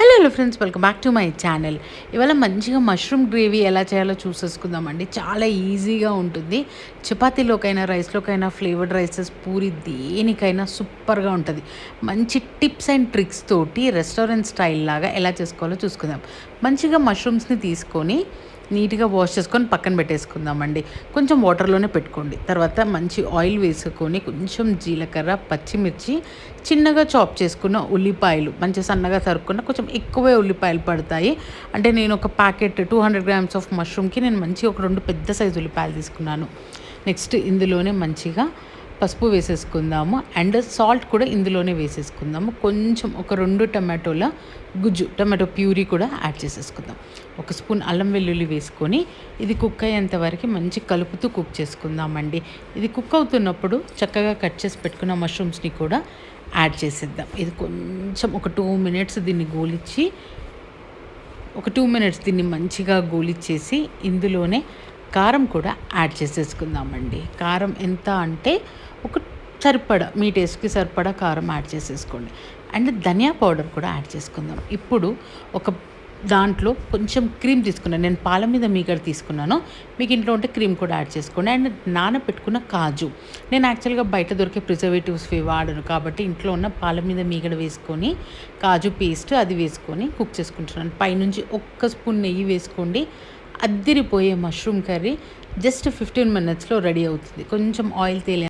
Hello friends, welcome back to my channel. ఇవాళ మంచిగా mushroom gravy ఎలా చేయాలో చూసేసుకుందామండి. చాలా ఈజీగా ఉంటుంది. చపాతీలోకైనా రైస్లోకైనా ఫ్లేవర్డ్ రైసెస్ పూరి దేనికైనా సూపర్గా ఉంటుంది. మంచి టిప్స్ అండ్ ట్రిక్స్ తోటి రెస్టారెంట్ స్టైల్ లాగా ఎలా చేసుకోవాలో చూసుకుందాం. మంచిగా మష్రూమ్స్ని తీసుకొని నీట్గా వాష్ చేసుకొని పక్కన పెట్టేసుకుందామండి. కొంచెం వాటర్లోనే పెట్టుకోండి. తర్వాత మంచి ఆయిల్ వేసుకొని కొంచెం జీలకర్ర, పచ్చిమిర్చి, చిన్నగా చాప్ చేసుకున్న ఉల్లిపాయలు, మంచి సన్నగా తరుక్కున్న కొంచెం ఎక్కువే ఉల్లిపాయలు పడతాయి. అంటే నేను ఒక ప్యాకెట్ 200 గ్రామ్స్ ఆఫ్ మష్రూమ్కి నేను మంచిగా ఒక 2 పెద్ద సైజు ఉల్లిపాయలు తీసుకున్నాను. నెక్స్ట్ ఇందులోనే మంచిగా పసుపు వేసేసుకుందాము అండ్ సాల్ట్ కూడా ఇందులోనే వేసేసుకుందాము. కొంచెం ఒక 2 టమాటోల గుజ్జు, టమాటో ప్యూరీ కూడా యాడ్ చేసేసుకుందాం. ఒక స్పూన్ అల్లం వెల్లుల్లి వేసుకొని ఇది కుక్ అయ్యేంత వరకు మంచి కలుపుతూ కుక్ చేసుకుందామండి. ఇది కుక్ అవుతున్నప్పుడు చక్కగా కట్ చేసి పెట్టుకున్న మష్రూమ్స్ని కూడా యాడ్ చేసేద్దాం. ఇది కొంచెం ఒక 2 మినిట్స్ దీన్ని గోలిచ్చి ఒక 2 మినిట్స్ దీన్ని మంచిగా గోలిచ్చేసి ఇందులోనే కారం కూడా యాడ్ చేసేసుకుందామండి. కారం ఎంత అంటే ఒక సరిపడా, మీ టేస్ట్కి సరిపడా కారం యాడ్ చేసేసుకోండి. అండ్ ధనియా పౌడర్ కూడా యాడ్ చేసుకుందాం. ఇప్పుడు ఒక దాంట్లో కొంచెం క్రీమ్ తీసుకున్నాను. నేను పాల మీద మీగడ తీసుకున్నాను. మీకు ఇంట్లో ఉంటే క్రీమ్ కూడా యాడ్ చేసుకోండి. అండ్ నానబెట్టుకున్న కాజు, నేను యాక్చువల్గా బయట దొరికే ప్రిజర్వేటివ్స్వి వాడను కాబట్టి ఇంట్లో ఉన్న పాల మీద మీగడ వేసుకొని కాజు పేస్ట్ అది వేసుకొని కుక్ చేసుకుంటున్నాను. పైనుంచి ఒక్క స్పూన్ నెయ్యి వేసుకోండి. అద్దిరిపోయే మష్రూమ్ కర్రీ జస్ట్ 15 మినిట్స్లో రెడీ అవుతుంది. కొంచెం ఆయిల్ తేలి